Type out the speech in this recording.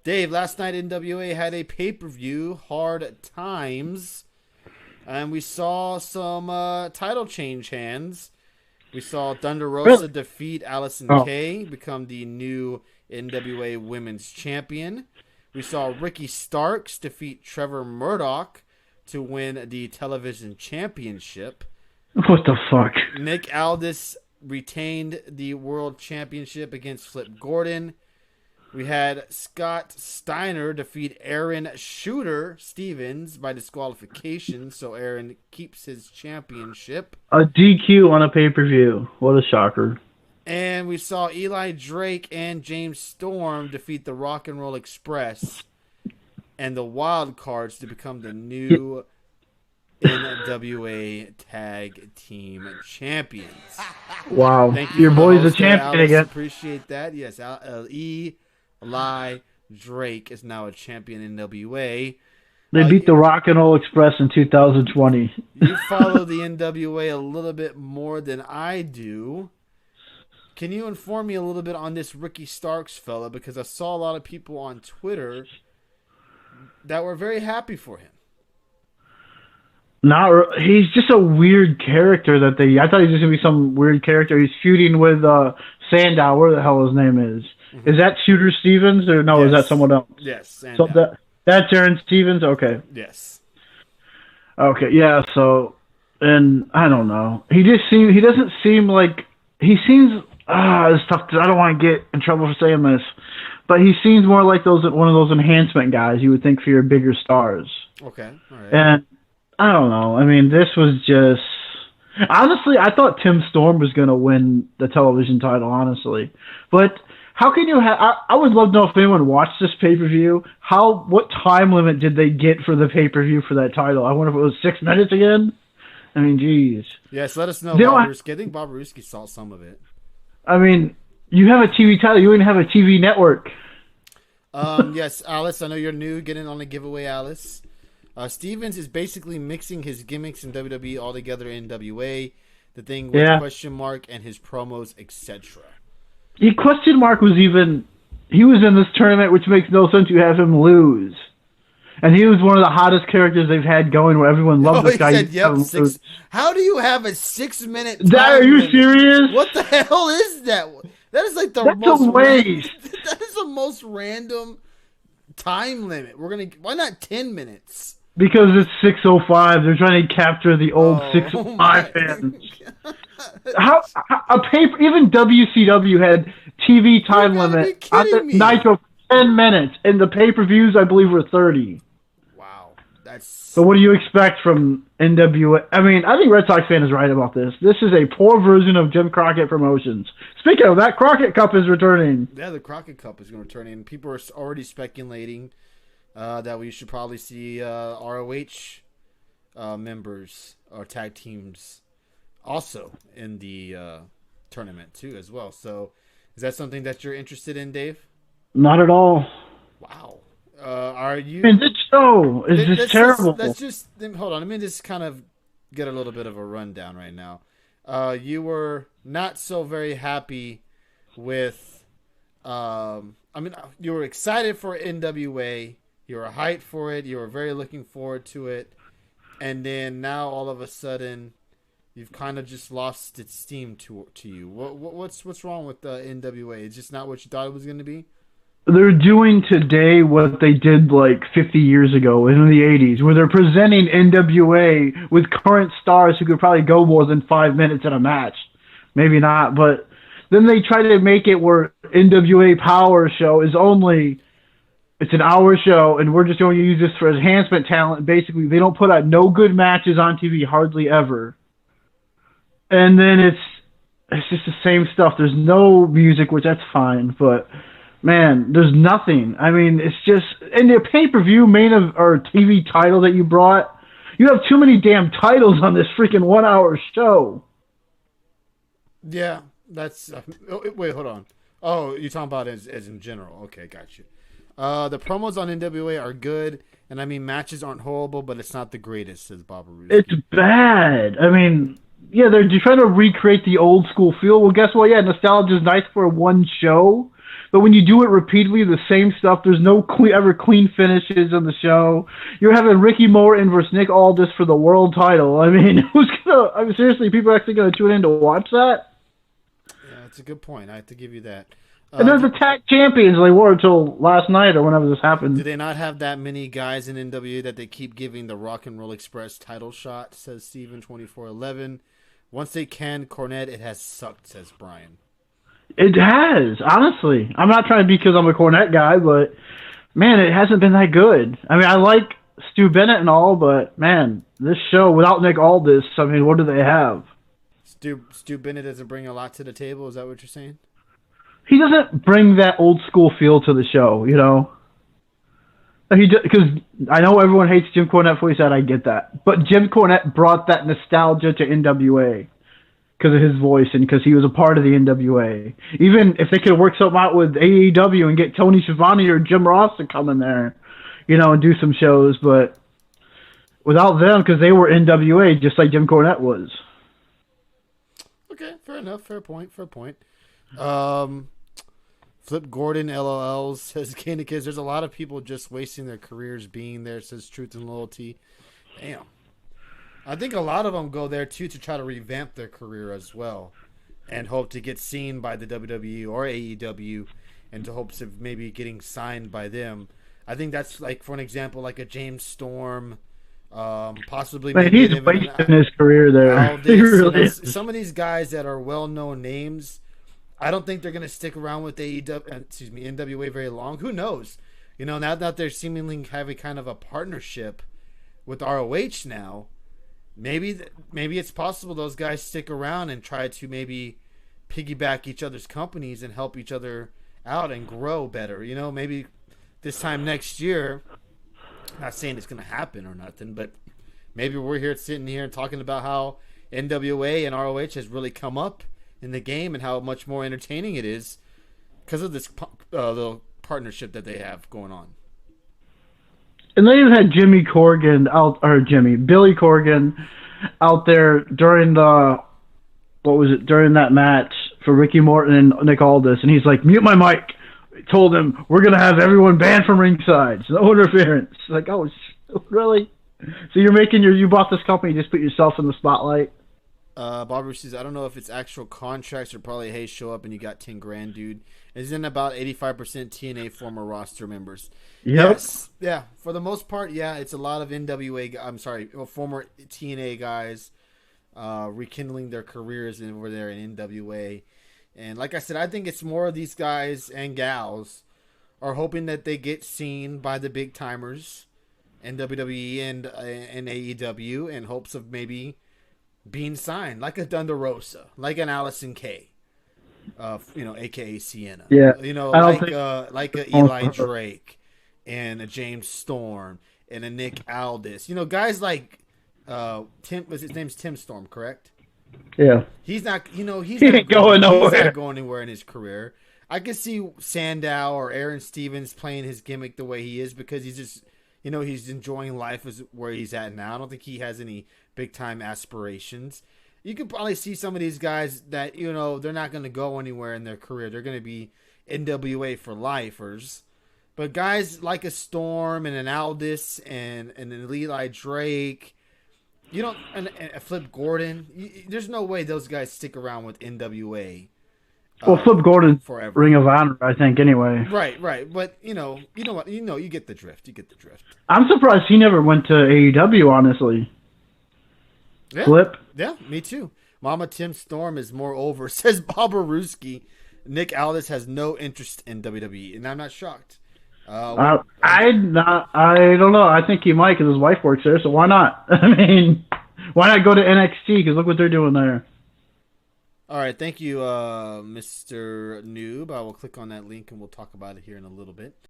Dave, last night NWA had a pay-per-view, Hard Times, and we saw some title change hands. We saw Thunder Rosa defeat Allison Kay, become the new NWA Women's Champion. We saw Ricky Starks defeat Trevor Murdoch to win the television championship. What the fuck? Nick Aldis retained the world championship against Flip Gordon. We had Scott Steiner defeat Aaron Shooter Stevens by disqualification, so Aaron keeps his championship. A DQ on a pay-per-view. What a shocker. And we saw Eli Drake and James Storm defeat the Rock and Roll Express and the Wild Cards to become the new NWA Tag Team Champions. Wow. Thank you. Your boy's a champion again. Appreciate that. Yes, Eli Drake is now a champion in NWA. They beat the Rock and Roll Express in 2020. You follow the NWA a little bit more than I do. Can you inform me a little bit on this Ricky Starks fella? Because I saw a lot of people on Twitter that were very happy for him. He's just a weird character that I thought he was just going to be some weird character. He's feuding with Sandow, where the hell his name is. Mm-hmm. Is that Shooter Stevens, or no, yes. Is that someone else? Yes, Sandow. So that's Aaron Stevens? Okay. Yes. Okay, yeah, so, and I don't know. He doesn't seem like, he seems, it's tough, I don't want to get in trouble for saying this, but he seems more like one of those enhancement guys you would think for your bigger stars. Okay, all right. And I don't know. I mean, this was just... Honestly, I thought Tim Storm was going to win the television title, honestly. But how can you have... I would love to know if anyone watched this pay-per-view. What time limit did they get for the pay-per-view for that title? I wonder if it was 6 minutes again? I mean, geez. Yes, let us know, Bob Ruski. I think Bob Ruski saw some of it. I mean, you have a TV title. You even have a TV network. Yes, Alice, I know you're new. Get in on the giveaway, Alice. Stevens is basically mixing his gimmicks in WWE all together in NWA, the thing with question mark and his promos, etc. The question mark was he was in this tournament, which makes no sense. You have him lose, and he was one of the hottest characters they've had going, where everyone loved this guy. Said, yep, how do you have a 6 minute? Are you serious? What the hell is that? That is like That's a waste. That is the most random time limit. Why not 10 minutes? Because it's 6:05, they're trying to capture the old 6:05 fans. Even WCW had TV time limit on the Nitro 10 minutes, and the pay-per-views I believe were 30. Wow, So what do you expect from NWA? I mean, I think Red Sox fan is right about this. This is a poor version of Jim Crockett Promotions. Speaking of that, Crockett Cup is returning. Yeah, the Crockett Cup is going to return, and people are already speculating that we should probably see ROH members or tag teams also in the tournament too as well. So is that something that you're interested in, Dave? Not at all. Wow. Are you... I mean, this show is just terrible. Let's just... Hold on. Let me just kind of get a little bit of a rundown right now. You were not so very happy with... you were excited for NWA. You were hyped for it. You were very looking forward to it. And then now all of a sudden, you've kind of just lost its steam to you. What's wrong with the NWA? It's just not what you thought it was going to be? They're doing today what they did like 50 years ago in the 80s, where they're presenting NWA with current stars who could probably go more than 5 minutes in a match. Maybe not, but then they try to make it where NWA Power Show is only... It's an hour show, and we're just going to use this for enhancement talent. Basically, they don't put out no good matches on TV, hardly ever. And then it's just the same stuff. There's no music, which that's fine, but man, there's nothing. I mean, it's just in the pay-per-view or TV title that you brought. You have too many damn titles on this freaking 1 hour show. Yeah, that's. Wait, hold on. Oh, you're talking about as in general. Okay, got you. The promos on NWA are good, and I mean matches aren't horrible, but it's not the greatest, says Bob Ruski. It's bad. I mean, yeah, they're trying to recreate the old school feel. Well, guess what? Yeah, nostalgia is nice for one show, But when you do it repeatedly, the same stuff, there's no ever clean finishes on the show. You're having Ricky Morton versus Nick Aldis for the world title. I mean, who's gonna? I mean, seriously, people are actually gonna tune in to watch that? Yeah, that's a good point. I have to give you that. And they're the tag champions they were until last night or whenever this happened. Do they not have that many guys in NWA that they keep giving the Rock and Roll Express title shot? Says Steven 2411. Once they canned Cornette, it has sucked. Says Brian. It has, honestly. I'm not trying to be because I'm a Cornette guy, but man, it hasn't been that good. I mean, I like Stu Bennett and all, but man, this show without Nick Aldis, I mean, what do they have? Stu Bennett doesn't bring a lot to the table. Is that what you're saying? He doesn't bring that old school feel to the show, you know. Because I know everyone hates Jim Cornette for what he said. I get that, but Jim Cornette brought that nostalgia to NWA because of his voice and because he was a part of the NWA. Even if they could work something out with AEW and get Tony Schiavone or Jim Ross to come in there, you know, and do some shows, but without them, because they were NWA just like Jim Cornette was. Okay, fair enough. Fair point. Flip Gordon, LOL, says Candy Kids. There's a lot of people just wasting their careers being there, says Truth and Loyalty. Damn. I think a lot of them go there, too, to try to revamp their career as well and hope to get seen by the WWE or AEW and to hopes of maybe getting signed by them. I think that's, like, for an example, like a James Storm, possibly. Man, he's wasting his career there. He really some of these guys that are well-known names, I don't think they're going to stick around with NWA very long. Who knows? You know, now that they're seemingly having kind of a partnership with ROH now, maybe it's possible those guys stick around and try to maybe piggyback each other's companies and help each other out and grow better. You know, maybe this time next year, not saying it's going to happen or nothing, but maybe we're here sitting here and talking about how NWA and ROH has really come up in the game and how much more entertaining it is because of this little partnership that they have going on. And they even had Billy Corgan out there during during that match for Ricky Morton and Nick Aldis, and he's like, mute my mic. Told him, we're going to have everyone banned from ringside. So no interference. Like, oh, really? So you bought this company, just put yourself in the spotlight? Bobby says, I don't know if it's actual contracts or probably, hey, show up and you got 10 grand, dude. Isn't about 85% TNA former roster members? Yep. Yes. Yeah. For the most part, yeah, it's a lot of former TNA guys rekindling their careers over there in NWA. And like I said, I think it's more of these guys and gals are hoping that they get seen by the big timers in WWE and AEW in hopes of maybe being signed, like a Thunder Rosa, like an Allison Kay, aka Sienna. Yeah. Like a Eli Drake and a James Storm and a Nick Aldis. You know, guys like his name's Tim Storm, correct? Yeah. He's not going anywhere in his career. I could see Sandow or Aaron Stevens playing his gimmick the way he is because he's just, he's enjoying life where he's at now. I don't think he has any big time aspirations. You could probably see some of these guys that, they're not going to go anywhere in their career. They're going to be NWA for lifers. But guys like a Storm and an Aldis and an Eli Drake, and a Flip Gordon, there's no way those guys stick around with NWA. Well, Flip Gordon forever. Ring of Honor, I think, anyway. Right. But you know what? You get the drift. I'm surprised he never went to AEW, honestly. Yeah. Flip. Yeah, me too. Mama Tim Storm is more over, says Bob Aruski. Nick Aldis has no interest in WWE, and I'm not shocked. I don't know. I think he might because his wife works there, so why not? I mean, why not go to NXT? Because look what they're doing there. All right, thank you, Mr. Noob. I will click on that link and we'll talk about it here in a little bit.